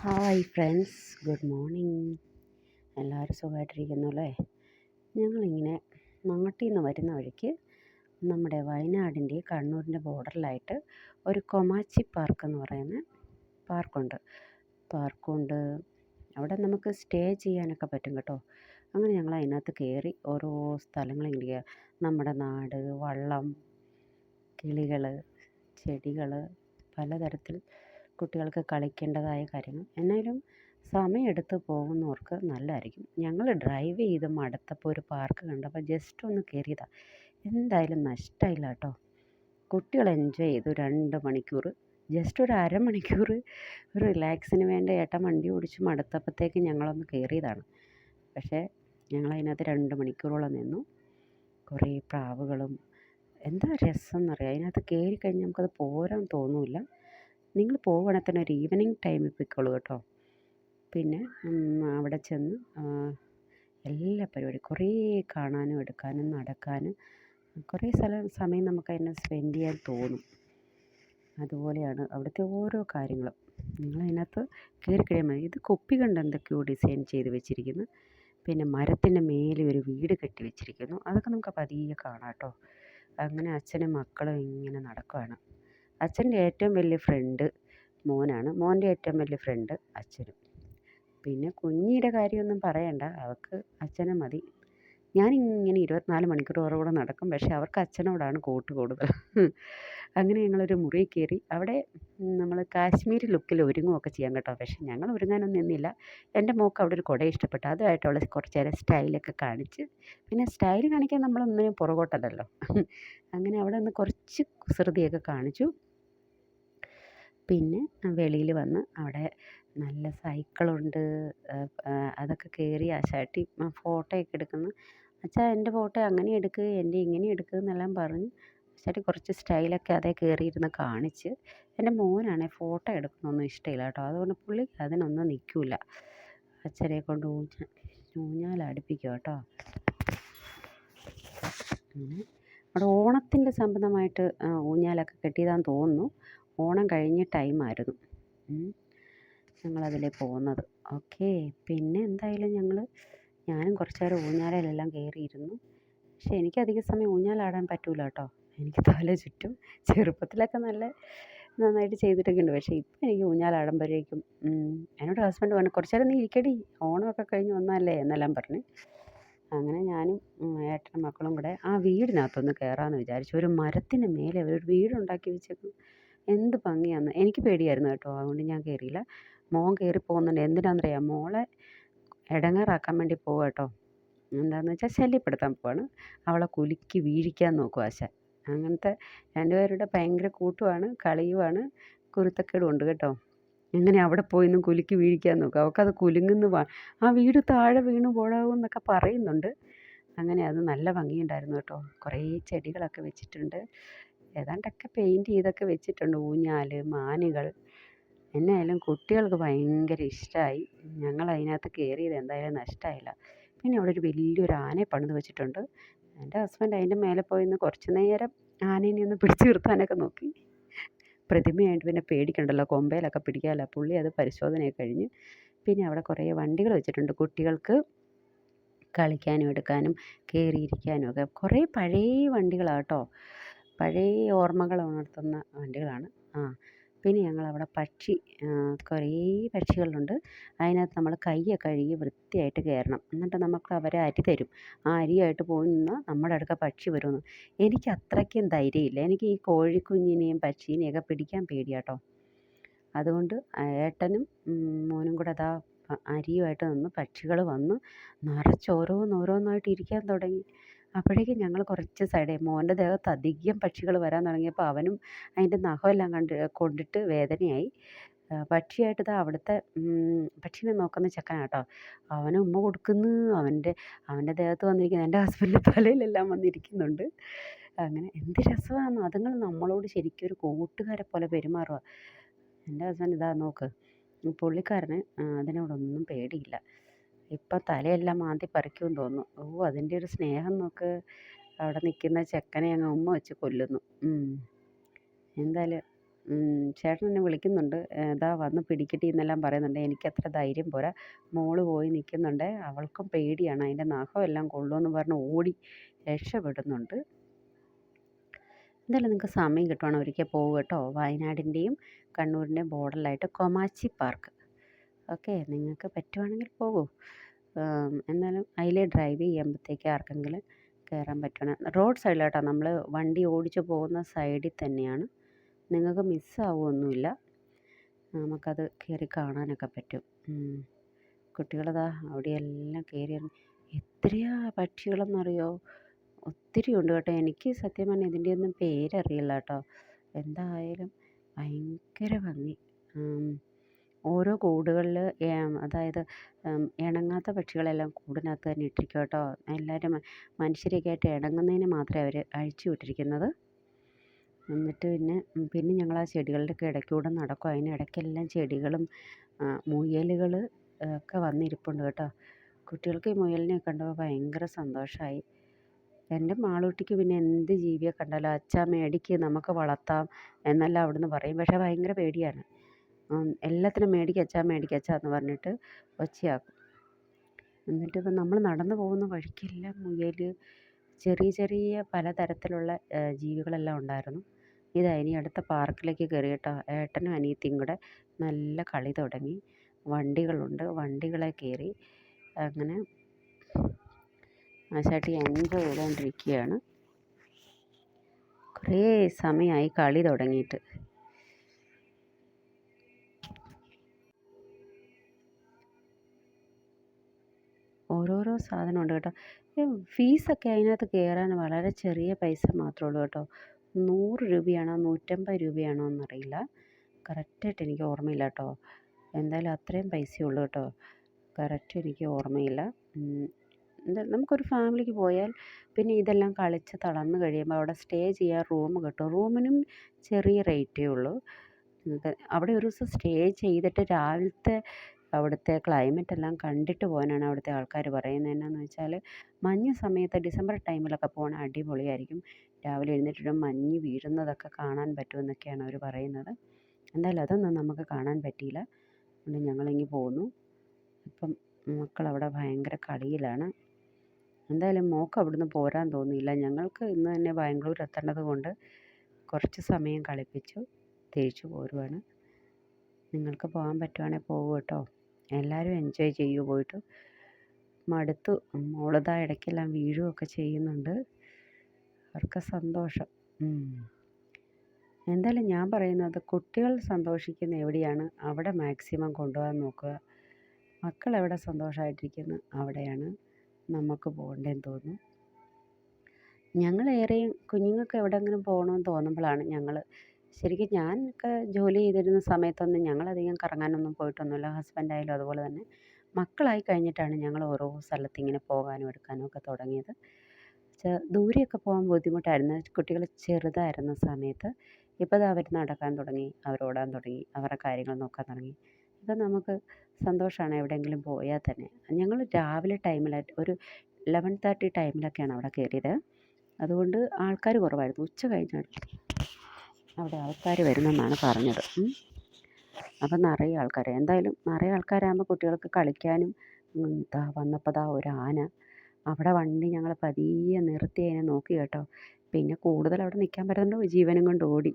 Hi friends, good morning. എല്ലാവരും സുഖമായിട്ടിരിക്കുന്നു അല്ലേ? ഞങ്ങളിങ്ങനെ നാട്ടിൽ നിന്ന് വരുന്ന വഴിക്ക് നമ്മുടെ വയനാടിൻ്റെ കണ്ണൂരിൻ്റെ ബോർഡറിലായിട്ട് ഒരു കൊമാച്ചി പാർക്ക് എന്ന് പറയുന്ന പാർക്കുണ്ട്. അവിടെ നമുക്ക് സ്റ്റേ ചെയ്യാനൊക്കെ പറ്റും കേട്ടോ. അങ്ങനെ ഞങ്ങൾ അതിനകത്ത് കയറി ഓരോ സ്ഥലങ്ങളിങ്ങനെ നമ്മുടെ നാട്, വള്ളം, കിളികൾ, ചെടികൾ, പലതരത്തിൽ കുട്ടികൾക്ക് കളിക്കേണ്ടതായ കാര്യങ്ങൾ. എന്നാലും സമയമെടുത്ത് പോകുന്നവർക്ക് നല്ലതായിരിക്കും. ഞങ്ങൾ ഡ്രൈവ് ചെയ്ത് മടുത്തപ്പോൾ ഒരു പാർക്ക് കണ്ടപ്പോൾ ജസ്റ്റ് ഒന്ന് കയറിയതാണ്. എന്തായാലും നഷ്ടമായില്ല കേട്ടോ. കുട്ടികൾ എൻജോയ് ചെയ്തു 2 മണിക്കൂർ. ജസ്റ്റ് ഒരു അരമണിക്കൂർ ഒരു റിലാക്സിന് വേണ്ടി ഏട്ടൻ വണ്ടി ഓടിച്ച് മടുത്തപ്പോഴത്തേക്ക് ഞങ്ങളൊന്ന് കയറിയതാണ്. പക്ഷേ ഞങ്ങളതിനകത്ത് 2 മണിക്കൂറോളം നിന്നു. കുറേ പ്രാവുകളും, എന്താ രസം എന്നറിയാം. അതിനകത്ത് കയറി കഴിഞ്ഞാൽ നമുക്കത് പോരാൻ തോന്നില്ല. നിങ്ങൾ പോവുകയാണെങ്കിൽ തന്നെ ഒരു ഈവനിങ് ടൈമിൽ പൊയ്ക്കോളൂ കേട്ടോ. പിന്നെ അവിടെ ചെന്ന് എല്ലാ പരിപാടിയും കുറേ കാണാനും എടുക്കാനും നടക്കാനും കുറേ സമയം നമുക്കതിനെ സ്പെൻഡ് ചെയ്യാൻ തോന്നും. അതുപോലെയാണ് അവിടുത്തെ ഓരോ കാര്യങ്ങളും. നിങ്ങളതിനകത്ത് കയറി കഴിയാൻ മതി. ഇത് കുപ്പി കൊണ്ട് എന്തൊക്കെയോ ഡിസൈൻ ചെയ്ത് വെച്ചിരിക്കുന്നു. പിന്നെ മരത്തിൻ്റെ മേലെ ഒരു വീട് കെട്ടി വെച്ചിരിക്കുന്നു. അതൊക്കെ നമുക്ക് പതിയെ കാണാം കേട്ടോ. അങ്ങനെ അച്ഛനും മക്കളും ഇങ്ങനെ നടക്കുകയാണ്. അച്ഛൻ്റെ ഏറ്റവും വലിയ ഫ്രണ്ട് മോനാണ്. മോൻ്റെ ഏറ്റവും വലിയ ഫ്രണ്ട് അച്ഛനും. പിന്നെ കുഞ്ഞിയുടെ കാര്യമൊന്നും പറയണ്ട, അവൾക്ക് അച്ഛനെ മതി. ഞാനിങ്ങനെ 24 മണിക്കൂർ അവരുടെ കൂടെ നടക്കും. പക്ഷേ അവർക്ക് അച്ഛനോടാണ് കൂട്ട് കൂടുതൽ. അങ്ങനെ ഞങ്ങളൊരു മുറിയിൽ കയറി. അവിടെ നമ്മൾ കാശ്മീരി ലുക്കിൽ ഒരുങ്ങുകയൊക്കെ ചെയ്യാം കേട്ടോ. പക്ഷേ ഞങ്ങൾ ഒരുങ്ങാനൊന്നും നിന്നില്ല. എൻ്റെ മോൾക്ക് അവിടെ ഒരു കുട ഇഷ്ടപ്പെട്ടു. അതുമായിട്ട് അവൾ കുറച്ച് നേരം സ്റ്റൈലൊക്കെ കാണിച്ച്. പിന്നെ സ്റ്റൈൽ കാണിക്കാൻ നമ്മളൊന്നിനും പുറകോട്ടല്ലല്ലോ. അങ്ങനെ അവിടെ നിന്ന് കുറച്ച് കുസൃതിയൊക്കെ കാണിച്ചു. പിന്നെ വെളിയിൽ വന്ന് അവിടെ നല്ല സൈക്കിളുണ്ട്. അതൊക്കെ കയറി ആ ചേട്ടി ഫോട്ടോയൊക്കെ എടുക്കുന്നു. അച്ഛാ എൻ്റെ ഫോട്ടോ അങ്ങനെ എടുക്ക്, എൻ്റെ ഇങ്ങനെ എടുക്ക് എന്നെല്ലാം പറഞ്ഞ് ചേട്ടി കുറച്ച് സ്റ്റൈലൊക്കെ അതേ കയറിയിരുന്ന് കാണിച്ച്. എൻ്റെ മോനാണെങ്കിൽ ഫോട്ടോ എടുക്കുന്നതൊന്നും ഇഷ്ടമില്ല കേട്ടോ. അതുകൊണ്ട് പുള്ളി അതിനൊന്നും നിൽക്കില്ല. അച്ഛനെ കൊണ്ട് ഊഞ്ഞാലടുപ്പിക്കുക കേട്ടോ. അങ്ങനെ അവിടെ ഓണത്തിൻ്റെ സംബന്ധമായിട്ട് ഊഞ്ഞാലൊക്കെ കെട്ടിയതാന്ന് തോന്നുന്നു. ഓണം കഴിഞ്ഞ ടൈമായിരുന്നു ഞങ്ങളതിലേ പോകുന്നത്. ഓക്കെ. പിന്നെ എന്തായാലും ഞാനും കുറച്ച് നേരം ഊഞ്ഞാലയിലെല്ലാം കയറിയിരുന്നു. പക്ഷേ എനിക്കധികം സമയം ഊഞ്ഞാലാടാൻ പറ്റില്ല കേട്ടോ. എനിക്ക് തല ചുറ്റും. ചെറുപ്പത്തിലൊക്കെ നന്നായിട്ട് ചെയ്തിട്ടൊക്കെ ഉണ്ട്. പക്ഷേ ഇപ്പം എനിക്ക് ഊഞ്ഞാലാടുമ്പോഴേക്കും എന്നോട് ഹസ്ബൻഡ് പറഞ്ഞു, കുറച്ച് നേരം നീ ഇരിക്കടി, ഓണമൊക്കെ കഴിഞ്ഞ് വന്നതല്ലേ എന്നെല്ലാം പറഞ്ഞ്. അങ്ങനെ ഞാനും ഏട്ടനും മക്കളും കൂടെ ആ വീടിനകത്തൊന്ന് കയറാമെന്ന് വിചാരിച്ചു. ഒരു മരത്തിന് മേലെ അവരൊരു വീടുണ്ടാക്കി വെച്ചേക്കുന്നു. എന്ത് ഭംഗിയാന്ന്. എനിക്ക് പേടിയായിരുന്നു കേട്ടോ. അതുകൊണ്ട് ഞാൻ കയറിയില്ല. മോൻ കയറി പോകുന്നുണ്ട്. എന്തിനാണെന്നറിയാമോ? മോളെ ഇടങ്ങേറാക്കാൻ വേണ്ടി പോവുക കേട്ടോ. എന്താണെന്ന് വെച്ചാൽ ശല്യപ്പെടുത്താൻ പോവാണ്. അവളെ കുലുക്കി വീഴിക്കാൻ നോക്കും ആശാൻ. അങ്ങനത്തെ രണ്ടുപേരുടെ ഭയങ്കര കൂട്ടുമാണ്, കളിയുമാണ്, കുരുത്തക്കേടും ഉണ്ട് കേട്ടോ. അങ്ങനെ അവിടെ പോയി നിന്ന് കുലുക്കി വീഴിക്കാൻ നോക്കും. അവൾക്കത് ആ വീട് താഴെ വീണ് പോടാവും എന്നൊക്കെ പറയുന്നുണ്ട്. അങ്ങനെ അത് നല്ല ഭംഗിയുണ്ടായിരുന്നു കേട്ടോ. കുറേ ചെടികളൊക്കെ വെച്ചിട്ടുണ്ട്. ഏതാണ്ടൊക്കെ പെയിൻറ്റ് ചെയ്തൊക്കെ വെച്ചിട്ടുണ്ട്. ഊഞ്ഞാൽ, മാനുകൾ. എന്നായാലും കുട്ടികൾക്ക് ഭയങ്കര ഇഷ്ടമായി. ഞങ്ങൾ അതിനകത്ത് കയറിയത് എന്തായാലും നഷ്ടമായില്ല. പിന്നെ അവിടെ ഒരു വലിയൊരു ആനയെ പണിത് വെച്ചിട്ടുണ്ട്. എൻ്റെ ഹസ്ബൻഡ് അതിൻ്റെ മേലെ പോയി നിന്ന് കുറച്ച് നേരം ആനേനെ ഒന്ന് പിടിച്ച് നിർത്താനൊക്കെ നോക്കി. പ്രതിമയായിട്ട് പിന്നെ പേടിക്കണ്ടല്ലോ, കൊമ്പയിലൊക്കെ പിടിക്കാമല്ലോ. പുള്ളി അത് പരിശോധനയൊക്കെ കഴിഞ്ഞ്. പിന്നെ അവിടെ കുറേ വണ്ടികൾ വെച്ചിട്ടുണ്ട് കുട്ടികൾക്ക് കളിക്കാനും എടുക്കാനും കയറിയിരിക്കാനും ഒക്കെ. കുറേ പഴയ വണ്ടികളാണ് കേട്ടോ. പഴയ ഓർമ്മകൾ ഉണർത്തുന്ന വണ്ടികളാണ്. പിന്നെ ഞങ്ങളവിടെ കുറേ പക്ഷികളുണ്ട്. അതിനകത്ത് നമ്മൾ കൈയൊക്കെ കഴുകി വൃത്തിയായിട്ട് കയറണം. എന്നിട്ട് നമുക്ക് അവർ അരി തരും. ആ അരിയായിട്ട് പോയി നിന്നാൽ നമ്മുടെ അടുക്ക പക്ഷി വരുമെന്ന്. എനിക്ക് അത്രയ്ക്കും ധൈര്യമില്ല. എനിക്ക് ഈ കോഴിക്കുഞ്ഞിനെയും പക്ഷീനെയൊക്കെ പിടിക്കാൻ പേടിയാട്ടോ. അതുകൊണ്ട് ഏട്ടനും മോനും കൂടെ അതാ അരിയുമായിട്ട് നിന്ന് പക്ഷികൾ വന്ന് നിറച്ച് ഓരോന്നോരോന്നായിട്ട് ഇരിക്കാൻ തുടങ്ങി. അപ്പോഴേക്കും ഞങ്ങൾ കുറച്ച് മോൻ്റെ ദേഹത്ത് അധികം പക്ഷികൾ വരാൻ തുടങ്ങിയപ്പോൾ അവനും അതിൻ്റെ നഖമെല്ലാം കൊണ്ടിട്ട് വേദനയായി. പക്ഷിയായിട്ട് ഇതാ അവിടുത്തെ പക്ഷിനെ നോക്കുന്ന ചെക്കനാണ് കേട്ടോ. അവന് ഉമ്മ കൊടുക്കുന്നു. അവൻ്റെ ദേഹത്ത് വന്നിരിക്കുന്നത് എൻ്റെ ഹസ്ബൻഡിൻ്റെ തലയിലെല്ലാം വന്നിരിക്കുന്നുണ്ട്. അങ്ങനെ എന്ത് രസമാണ്. അതുങ്ങൾ നമ്മളോട് ശരിക്കും ഒരു കൂട്ടുകാരെ പോലെ പെരുമാറുക. എൻ്റെ ഹസ്ബൻഡ് ഇതാ നോക്ക്, പുള്ളിക്കാരന് അതിനോടൊന്നും പേടിയില്ല. ഇപ്പം തലയെല്ലാം മാന്തി പറിക്കുമെന്ന് തോന്നുന്നു. അതിൻ്റെ ഒരു സ്നേഹം നോക്ക്. അവിടെ നിൽക്കുന്ന ചെക്കനെ അങ്ങ് ഉമ്മ വെച്ച് കൊല്ലുന്നു. എന്തായാലും ചേട്ടൻ എന്നെ വിളിക്കുന്നുണ്ട്. "ദാ വന്ന് പിടിക്കെടി" എന്നെല്ലാം പറയുന്നുണ്ട്. എനിക്കത്ര ധൈര്യം പോരാ. മോള് പോയി നിൽക്കുന്നുണ്ട്. അവൾക്കും പേടിയാണ്. അതിൻ്റെ നഖമെല്ലാം കൊള്ളുമെന്ന് പറഞ്ഞ് ഓടി രക്ഷപ്പെടുന്നുണ്ട്. എന്തായാലും നിങ്ങൾക്ക് സമയം കിട്ടുവാണെങ്കിൽ ഒരിക്കൽ പോവുക കേട്ടോ. വയനാടിൻ്റെയും കണ്ണൂരിൻ്റെയും ബോർഡറിലായിട്ട് കൊമാച്ചി പാർക്ക്. ഓക്കെ, നിങ്ങൾക്ക് പറ്റുവാണെങ്കിൽ പോകൂ. എന്നാലും അതിൽ ഡ്രൈവ് ചെയ്യുമ്പോഴത്തേക്ക് ആർക്കെങ്കിലും കയറാൻ പറ്റണം. റോഡ് സൈഡിലാട്ടോ, നമ്മൾ വണ്ടി ഓടിച്ച് പോകുന്ന സൈഡിൽ തന്നെയാണ്. നിങ്ങൾക്ക് മിസ്സാവുമൊന്നുമില്ല. നമുക്കത് കയറി കാണാനൊക്കെ പറ്റും. കുട്ടികളതാ അവിടെയെല്ലാം കയറി എത്രയാ പക്ഷികളെന്നറിയോ? ഒത്തിരി ഉണ്ട് കേട്ടോ. എനിക്ക് സത്യം പറഞ്ഞാൽ ഇതിൻ്റെയൊന്നും പേരറിയില്ല കേട്ടോ. എന്തായാലും ഭയങ്കര ഭംഗി. ഓരോ കൂടുകളിൽ അതായത് ഇണങ്ങാത്ത പക്ഷികളെല്ലാം കൂടിനകത്ത് തന്നെ ഇട്ടിരിക്കും കേട്ടോ. എല്ലാവരും മനുഷ്യരെയൊക്കെ ആയിട്ട് ഇണങ്ങുന്നതിന് മാത്രമേ അവർ അഴിച്ചു വിട്ടിരിക്കുന്നത്. എന്നിട്ട് പിന്നെ ഞങ്ങൾ ആ ചെടികളുടെയൊക്കെ ഇടയ്ക്കൂടെ നടക്കും. അതിനിടയ്ക്കെല്ലാം ചെടികളും മുയലുകൾ ഒക്കെ വന്നിരിപ്പുണ്ട് കേട്ടോ. കുട്ടികൾക്ക് ഈ മുയലിനെ കണ്ടപ്പോൾ ഭയങ്കര സന്തോഷമായി. എൻ്റെ മാളൂട്ടിക്ക് പിന്നെ എന്ത് ജീവിയെ കണ്ടാലും അച്ഛാ മേടിക്ക് നമുക്ക് വളർത്താം എന്നെല്ലാം അവിടുന്ന് പറയും. പക്ഷേ ഭയങ്കര പേടിയാണ്. എല്ലാത്തിനും മേടിക്കച്ചാ മേടിക്കച്ചാ എന്ന് പറഞ്ഞിട്ട് ഒച്ചയാക്കും. എന്നിട്ട് ഇപ്പം നമ്മൾ നടന്നു പോകുന്ന വഴിക്കെല്ലാം മുയൽ, ചെറിയ ചെറിയ പലതരത്തിലുള്ള ജീവികളെല്ലാം ഉണ്ടായിരുന്നു. ഇതാ ഇനി അടുത്ത പാർക്കിലേക്ക് കയറി കേട്ടോ. ഏട്ടനും അനിയത്തിയും കൂടെ നല്ല കളി തുടങ്ങി. വണ്ടികളുണ്ട്, വണ്ടികളെ കയറി അങ്ങനെ ആശാട്ടി എൻജോയ് ചെയ്തുകൊണ്ടിരിക്കുകയാണ്. കുറേ സമയമായി കളി തുടങ്ങിയിട്ട്. ഓരോരോ സാധനമുണ്ട് കേട്ടോ. ഫീസൊക്കെ അതിനകത്ത് കയറാൻ വളരെ ചെറിയ പൈസ മാത്രമേ ഉള്ളൂ കേട്ടോ. 100 രൂപയാണോ 150 രൂപയാണോ എന്നറിയില്ല. കറക്റ്റായിട്ട് എനിക്ക് ഓർമ്മയില്ല കേട്ടോ. എന്തായാലും അത്രയും പൈസയേ ഉള്ളൂ കേട്ടോ. കറക്റ്റ് എനിക്ക് ഓർമ്മയില്ല. നമുക്കൊരു ഫാമിലിക്ക് പോയാൽ പിന്നെ ഇതെല്ലാം കളിച്ച് തളർന്ന് കഴിയുമ്പോൾ അവിടെ സ്റ്റേ ചെയ്യാൻ റൂം കിട്ടും. റൂമിനും ചെറിയ റേറ്റേ ഉള്ളൂ. അവിടെ ഒരു ദിവസം സ്റ്റേ ചെയ്തിട്ട് രാവിലത്തെ അവിടുത്തെ ക്ലൈമറ്റ് എല്ലാം കണ്ടിട്ട് പോകാനാണ് അവിടുത്തെ ആൾക്കാർ പറയുന്നത്. എന്നാന്ന് വെച്ചാൽ മഞ്ഞ് സമയത്ത് ഡിസംബർ ടൈമിലൊക്കെ പോകണം, അടിപൊളിയായിരിക്കും. രാവിലെ എഴുന്നേറ്റിട്ട് മഞ്ഞ് വീഴുന്നതൊക്കെ കാണാൻ പറ്റുമെന്നൊക്കെയാണ് അവർ പറയുന്നത്. എന്തായാലും അതൊന്നും നമുക്ക് കാണാൻ പറ്റിയില്ല. അതുകൊണ്ട് ഞങ്ങളിങ്ങ് പോന്നു. ഇപ്പം മക്കളവിടെ ഭയങ്കര കളിയിലാണ്. എന്തായാലും മോൾക്ക് അവിടുന്ന് പോരാൻ തോന്നിയില്ല. ഞങ്ങൾക്ക് ഇന്ന് തന്നെ ബാംഗ്ലൂർ എത്തേണ്ടത് കൊണ്ട് കുറച്ച് സമയം കളിപ്പിച്ചു തിരിച്ചു പോരുവാണ്. നിങ്ങൾക്ക് പോകാൻ പറ്റുവാണെങ്കിൽ പോകൂ കേട്ടോ. എല്ലാവരും എൻജോയ് ചെയ്യൂ പോയിട്ട്. മടുത്തു. മോളിതാ ഇടയ്ക്കെല്ലാം വീഴുകയൊക്കെ ചെയ്യുന്നുണ്ട്. അവർക്ക് സന്തോഷം. എന്തായാലും ഞാൻ പറയുന്നത് കുട്ടികൾ സന്തോഷിക്കുന്ന എവിടെയാണ് അവിടെ മാക്സിമം കൊണ്ടുപോകാൻ നോക്കുക. മക്കൾ എവിടെ സന്തോഷമായിട്ടിരിക്കുന്നു അവിടെയാണ് നമുക്ക് പോകേണ്ടതെന്ന് തോന്നുന്നു. ഞങ്ങളേറെയും കുഞ്ഞുങ്ങൾക്ക് എവിടെയെങ്കിലും പോകണമെന്ന് തോന്നുമ്പോഴാണ് ശരിക്കും ഞാനൊക്കെ ജോലി ചെയ്തിരുന്ന സമയത്തൊന്നും ഞങ്ങളധികം കറങ്ങാനൊന്നും പോയിട്ടൊന്നുമില്ല. ഹസ്ബൻഡായാലും അതുപോലെ തന്നെ. മക്കളായി കഴിഞ്ഞിട്ടാണ് ഞങ്ങൾ ഓരോ സ്ഥലത്ത് ഇങ്ങനെ പോകാനും എടുക്കാനും ഒക്കെ തുടങ്ങിയത്. ദൂരെയൊക്കെ പോകാൻ ബുദ്ധിമുട്ടായിരുന്നു കുട്ടികൾ ചെറുതായിരുന്ന സമയത്ത്. ഇപ്പോൾ ദാ അവർ നടക്കാൻ തുടങ്ങി, അവർ ഓടാൻ തുടങ്ങി, അവരുടെ കാര്യങ്ങൾ നോക്കാൻ തുടങ്ങി. ഇപ്പം നമുക്ക് സന്തോഷമാണ് എവിടെയെങ്കിലും പോയാൽ തന്നെ. ഞങ്ങൾ രാവിലെ ടൈമിലായിട്ട് ഒരു 11:30 ടൈമിലൊക്കെയാണ് അവിടെ കയറിയത്. അതുകൊണ്ട് ആൾക്കാർ കുറവായിരുന്നു. ഉച്ച കഴിഞ്ഞാൽ അവിടെ ആൾക്കാർ വരുമെന്നാണ് പറഞ്ഞത്. അപ്പം നിറയെ ആൾക്കാർ. എന്തായാലും നിറയെ ആൾക്കാരാകുമ്പോൾ കുട്ടികൾക്ക് കളിക്കാനും. വന്നപ്പോൾ ഒരു ആന അവിടെ വണ്ടി ഞങ്ങൾ പതിയെ നിർത്തി അതിനെ നോക്കി കേട്ടോ. പിന്നെ കൂടുതൽ അവിടെ നിൽക്കാൻ പറ്റുന്നുണ്ടോ ജീവനും കൊണ്ട് ഓടി.